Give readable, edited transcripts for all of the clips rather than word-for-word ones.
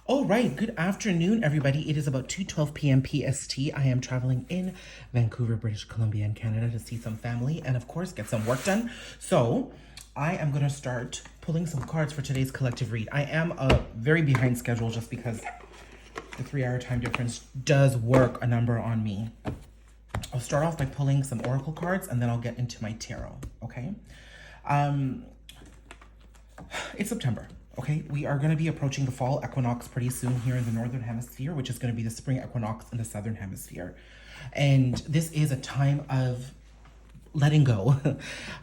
All right, good afternoon, everybody. It is about 2:12 p.m. PST. I am traveling in Vancouver, British Columbia, and Canada to see some family and, of course, get some work done. So I am going to start pulling some cards for today's collective read. I am very behind schedule just because the 3-hour time difference does work a number on me. I'll start off by pulling some oracle cards, and then I'll get into my tarot, okay? It's September. Okay, we are going to be approaching the fall equinox pretty soon here in the northern hemisphere, which is going to be the spring equinox in the southern hemisphere. And this is a time of letting go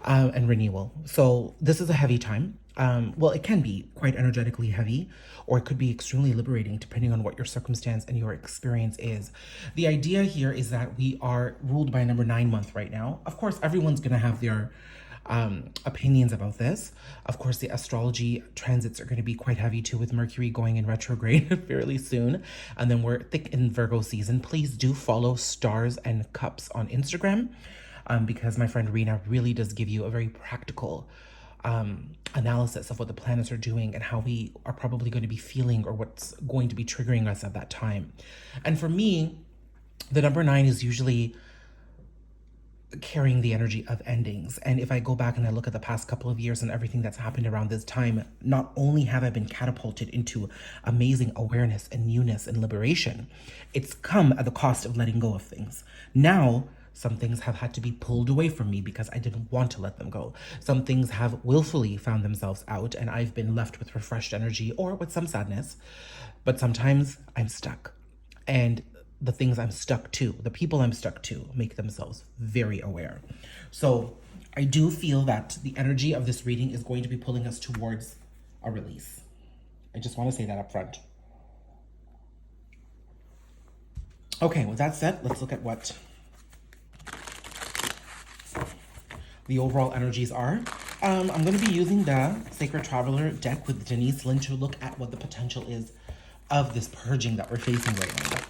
and renewal. So this is a heavy time. Well, it can be quite energetically heavy, or it could be extremely liberating depending on what your circumstance and your experience is. The idea here is that we are ruled by number 9 month right now. Of course, everyone's going to have their opinions about this. Of course, the astrology transits are going to be quite heavy too, with Mercury going in retrograde fairly soon. And then we're thick in Virgo season. Please do follow Stars and Cups on Instagram, because my friend Rena really does give you a very practical analysis of what the planets are doing and how we are probably going to be feeling or what's going to be triggering us at that time. And for me, the number 9 is usually carrying the energy of endings. And if I go back and I look at the past couple of years and everything that's happened around this time, not only have I been catapulted into amazing awareness and newness and liberation, it's come at the cost of letting go of things. Now, some things have had to be pulled away from me because I didn't want to let them go. Some things have willfully found themselves out, and I've been left with refreshed energy or with some sadness. But sometimes I'm stuck. And the things I'm stuck to, the people I'm stuck to, make themselves very aware. So I do feel that the energy of this reading is going to be pulling us towards a release. I just want to say that up front. Okay, with that said, let's look at what the overall energies are. I'm going to be using the Sacred Traveler deck with Denise Lynn to look at what the potential is of this purging that we're facing right now.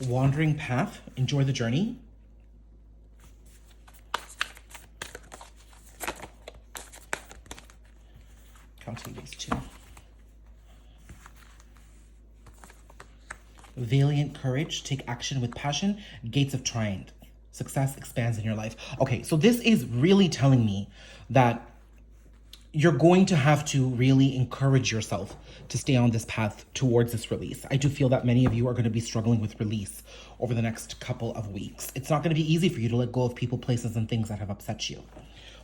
Wandering path, enjoy the journey. Counting these two. Valiant courage, take action with passion, gates of triumph. Success expands in your life. Okay, so this is really telling me that you're going to have to really encourage yourself to stay on this path towards this release. I do feel that many of you are going to be struggling with release over the next couple of weeks. It's not going to be easy for you to let go of people, places, and things that have upset you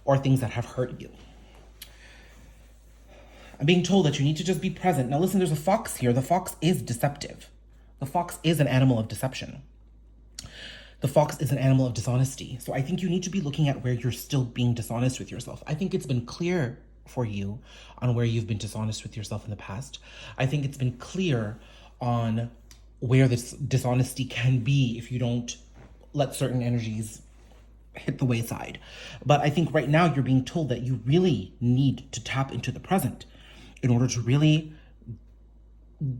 or things that have hurt you. I'm being told that you need to just be present. Now listen, there's a fox here. The fox is deceptive. The fox is an animal of deception. The fox is an animal of dishonesty. So I think you need to be looking at where you're still being dishonest with yourself. I think it's been clear for you on where you've been dishonest with yourself in the past. I think it's been clear on where this dishonesty can be if you don't let certain energies hit the wayside. But I think right now you're being told that you really need to tap into the present in order to really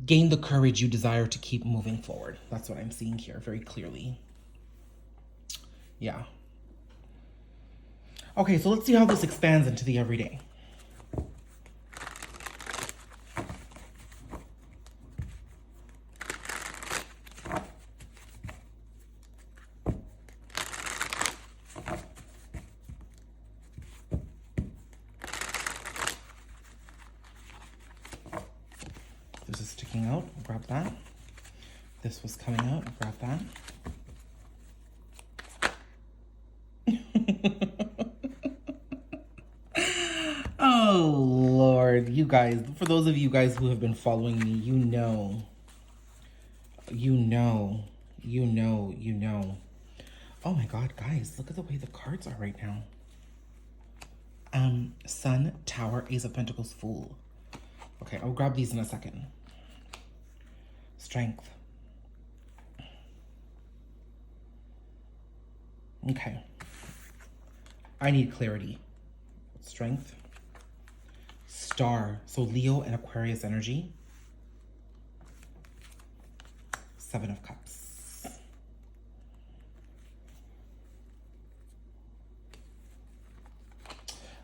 gain the courage you desire to keep moving forward. That's what I'm seeing here very clearly. Yeah. Okay, so let's see how this expands into the everyday. This is sticking out, grab that. This was coming out, grab that. Oh, Lord. You guys, for those of you guys who have been following me, you know. Oh my God, guys, look at the way the cards are right now. Sun, Tower, Ace of Pentacles, Fool. Okay, I'll grab these in a second. Strength. Okay. I need clarity. Strength. Star. So Leo and Aquarius energy. Seven of Cups.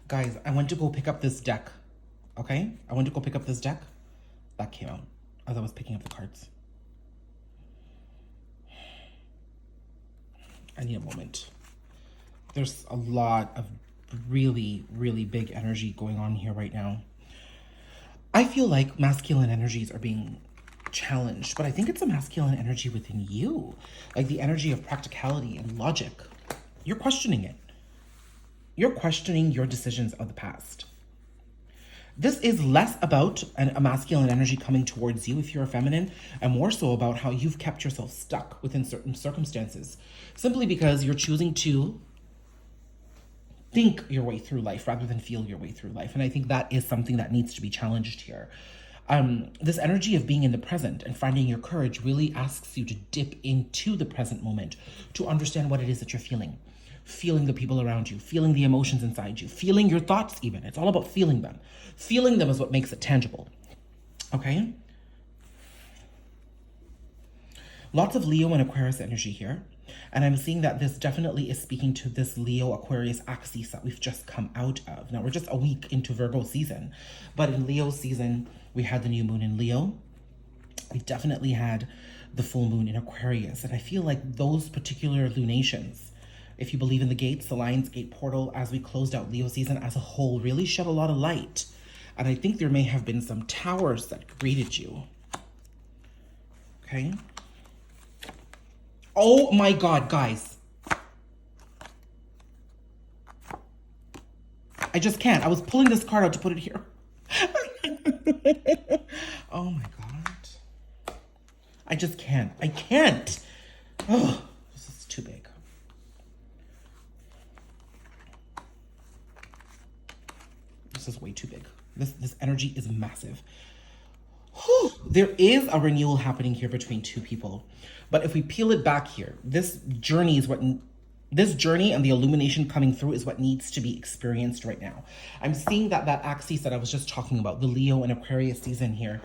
Guys, I went to go pick up this deck. Okay? I went to go pick up this deck. That came out as I was picking up the cards. I need a moment. There's a lot of really, really big energy going on here right now. I feel like masculine energies are being challenged, but I think it's a masculine energy within you. Like the energy of practicality and logic. You're questioning it. You're questioning your decisions of the past. This is less about a masculine energy coming towards you if you're a feminine, and more so about how you've kept yourself stuck within certain circumstances, simply because you're choosing to think your way through life rather than feel your way through life. And I think that is something that needs to be challenged here. This energy of being in the present and finding your courage really asks you to dip into the present moment to understand what it is that you're feeling. Feeling the people around you, feeling the emotions inside you, feeling your thoughts even. It's all about feeling them. Feeling them is what makes it tangible. Okay? Lots of Leo and Aquarius energy here. And I'm seeing that this definitely is speaking to this Leo-Aquarius axis that we've just come out of. Now, we're just a week into Virgo season. But in Leo season, we had the new moon in Leo. We definitely had the full moon in Aquarius. And I feel like those particular lunations, if you believe in the gates, the Lion's Gate portal, as we closed out Leo season as a whole, really shed a lot of light. And I think there may have been some towers that greeted you. Okay? Oh my God, guys. I just can't. I was pulling this card out to put it here. Oh my God. I just can't. I can't. Oh, this is too big. This is way too big. This energy is massive. Whew. There is a renewal happening here between two people. But if we peel it back here, this journey and the illumination coming through is what needs to be experienced right now. I'm seeing that axis that I was just talking about, the Leo and Aquarius season here,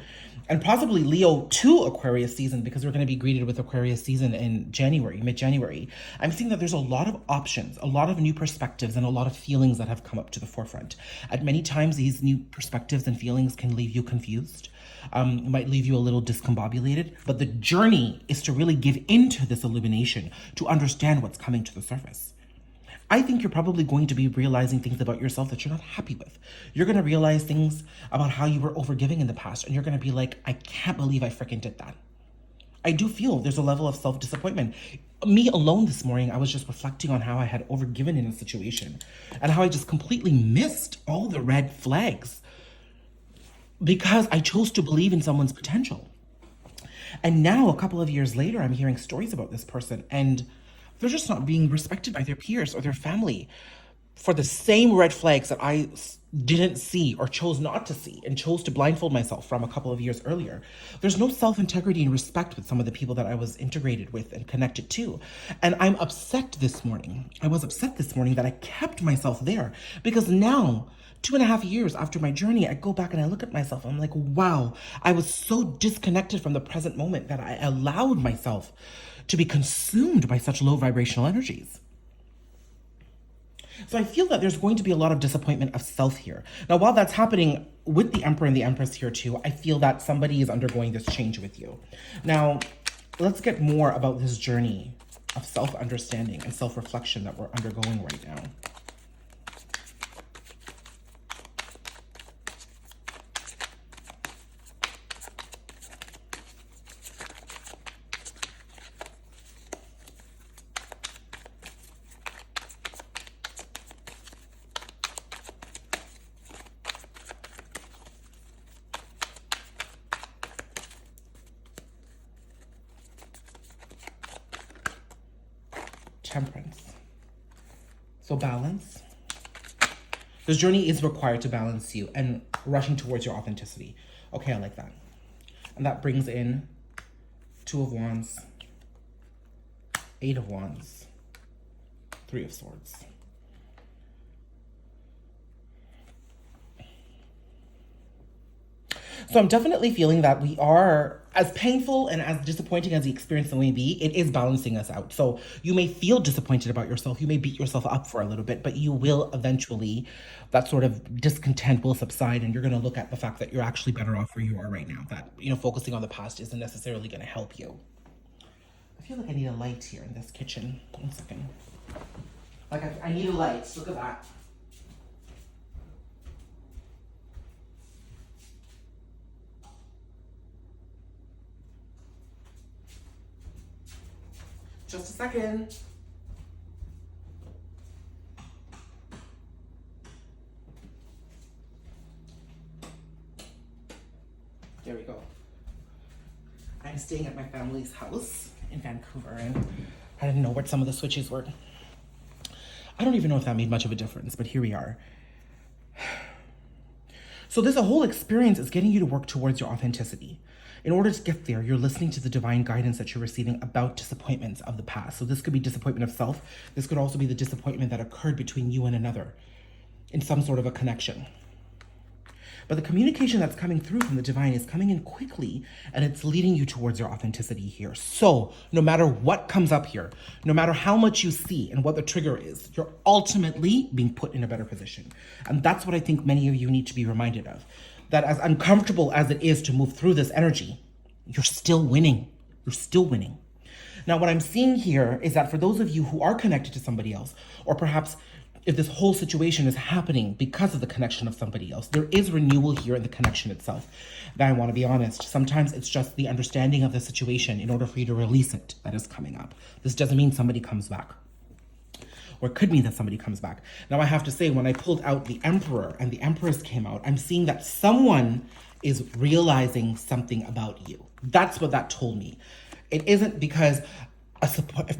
and possibly Leo to Aquarius season, because we're going to be greeted with Aquarius season in January, mid-January. I'm seeing that there's a lot of options, a lot of new perspectives, and a lot of feelings that have come up to the forefront. At many times, these new perspectives and feelings can leave you confused. Might leave you a little discombobulated, but the journey is to really give into this illumination to understand what's coming to the surface. I think you're probably going to be realizing things about yourself that you're not happy with. You're going to realize things about how you were overgiving in the past, and you're going to be like, I can't believe I freaking did that. I do feel there's a level of self-disappointment. Me alone this morning, I was just reflecting on how I had overgiven in a situation and how I just completely missed all the red flags because I chose to believe in someone's potential. And now, a couple of years later, I'm hearing stories about this person, and they're just not being respected by their peers or their family for the same red flags that I didn't see or chose not to see and chose to blindfold myself from a couple of years earlier. There's no self-integrity and respect with some of the people that I was integrated with and connected to. And I'm upset this morning. I was upset this morning that I kept myself there, because now, 2.5 years after my journey, I go back and I look at myself. I'm like, wow, I was so disconnected from the present moment that I allowed myself to be consumed by such low vibrational energies. So I feel that there's going to be a lot of disappointment of self here. Now, while that's happening with the Emperor and the Empress here too, I feel that somebody is undergoing this change with you. Now, let's get more about this journey of self-understanding and self-reflection that we're undergoing right now. Temperance. So balance. This journey is required to balance you and rushing towards your authenticity. Okay, I like that. And that brings in 2 of Wands, 8 of Wands, 3 of Swords. So I'm definitely feeling that we are, as painful and as disappointing as the experience may be, it is balancing us out. So you may feel disappointed about yourself. You may beat yourself up for a little bit, but you will eventually, that sort of discontent will subside, and you're going to look at the fact that you're actually better off where you are right now. That, you know, focusing on the past isn't necessarily going to help you. I feel like I need a light here in this kitchen. 1 second. Like I need a light. Look at that. Just a second. There we go. I'm staying at my family's house in Vancouver, and I didn't know what some of the switches were. I don't even know if that made much of a difference, but here we are. So this whole experience is getting you to work towards your authenticity. In order to get there, you're listening to the divine guidance that you're receiving about disappointments of the past. So this could be disappointment of self. This could also be the disappointment that occurred between you and another in some sort of a connection. But the communication that's coming through from the divine is coming in quickly, and it's leading you towards your authenticity here. So no matter what comes up here, no matter how much you see and what the trigger is, you're ultimately being put in a better position. And that's what I think many of you need to be reminded of. That as uncomfortable as it is to move through this energy, you're still winning. You're still winning. Now, what I'm seeing here is that for those of you who are connected to somebody else, or perhaps if this whole situation is happening because of the connection of somebody else, there is renewal here in the connection itself. But I want to be honest, sometimes it's just the understanding of the situation in order for you to release it that is coming up. This doesn't mean somebody comes back. Or it could mean that somebody comes back. Now, I have to say, when I pulled out the Emperor and the Empress came out, I'm seeing that someone is realizing something about you. That's what that told me. It isn't because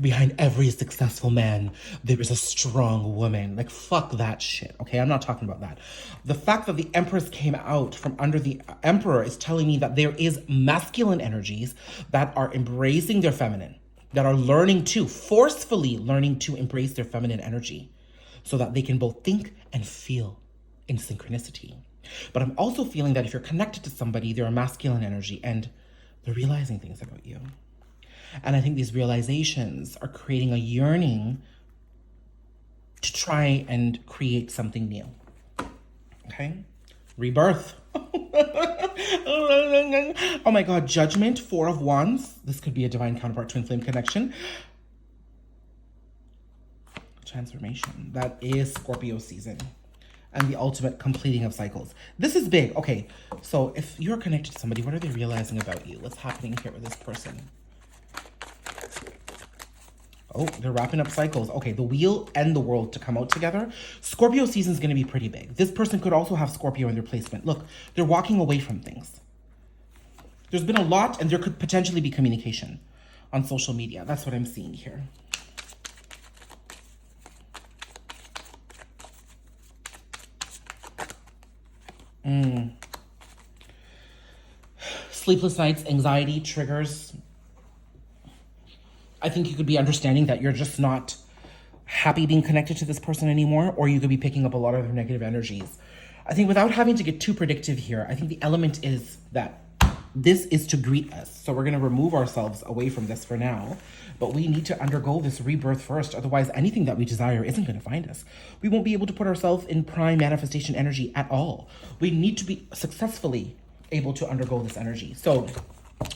behind every successful man, there is a strong woman. Like, fuck that shit, okay? I'm not talking about that. The fact that the Empress came out from under the Emperor is telling me that there is masculine energies that are embracing their feminine, that are learning to, forcefully learning to embrace their feminine energy so that they can both think and feel in synchronicity. But I'm also feeling that if you're connected to somebody, they're a masculine energy and they're realizing things about you. And I think these realizations are creating a yearning to try and create something new. Okay? Rebirth. Oh my God, Judgment, 4 of Wands. This could be a divine counterpart, twin flame connection. Transformation. That is Scorpio season. And the ultimate completing of cycles. This is big. Okay, so if you're connected to somebody, what are they realizing about you? What's happening here with this person? Oh, they're wrapping up cycles. Okay, the wheel and the world to come out together. Scorpio season is going to be pretty big. This person could also have Scorpio in their placement. Look, they're walking away from things. There's been a lot, and there could potentially be communication on social media. That's what I'm seeing here. Sleepless nights, anxiety, triggers. I think you could be understanding that you're just not happy being connected to this person anymore, or you could be picking up a lot of their negative energies. I think without having to get too predictive here, I think the element is that this is to greet us. So we're going to remove ourselves away from this for now, but we need to undergo this rebirth first. Otherwise, anything that we desire isn't going to find us. We won't be able to put ourselves in prime manifestation energy at all. We need to be successfully able to undergo this energy. So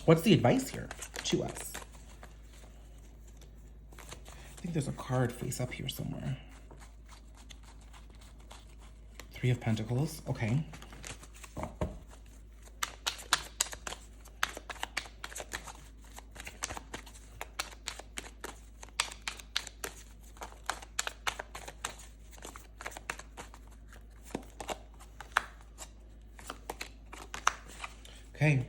what's the advice here to us? I think there's a card face up here somewhere. 3 of Pentacles. Okay. Okay.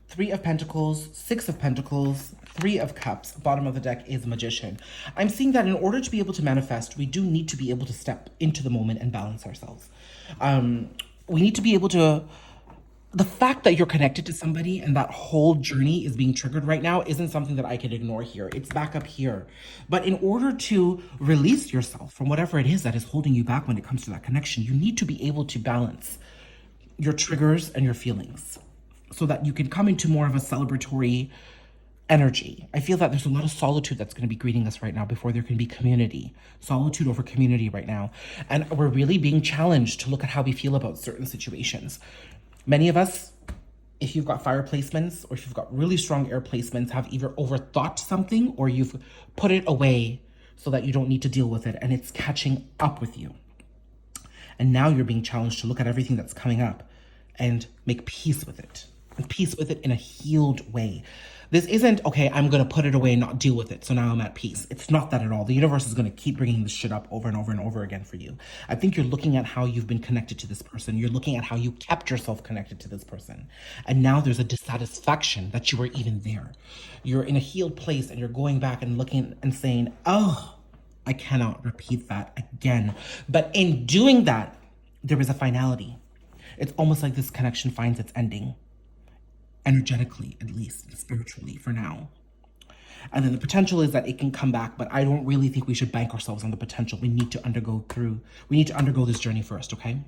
3 of Pentacles, 6 of Pentacles, Three of Cups, bottom of the deck is Magician. I'm seeing that in order to be able to manifest, we do need to be able to step into the moment and balance ourselves. We need to be able to, the fact that you're connected to somebody and that whole journey is being triggered right now isn't something that I can ignore here. It's back up here. But in order to release yourself from whatever it is that is holding you back when it comes to that connection, you need to be able to balance your triggers and your feelings so that you can come into more of a celebratory energy. I feel that there's a lot of solitude that's going to be greeting us right now before there can be community. Solitude over community right now. And we're really being challenged to look at how we feel about certain situations. Many of us, if you've got fire placements or if you've got really strong air placements, have either overthought something or you've put it away so that you don't need to deal with it and it's catching up with you. And now you're being challenged to look at everything that's coming up and make peace with it. And peace with it in a healed way. This isn't, okay, I'm going to put it away and not deal with it, so now I'm at peace. It's not that at all. The universe is going to keep bringing this shit up over and over and over again for you. I think you're looking at how you've been connected to this person. You're looking at how you kept yourself connected to this person. And now there's a dissatisfaction that you were even there. You're in a healed place and you're going back and looking and saying, oh, I cannot repeat that again. But in doing that, there is a finality. It's almost like this connection finds its ending. Energetically, at least, spiritually, for now. And then the potential is that it can come back, but I don't really think we should bank ourselves on the potential. We need to undergo this journey first, okay?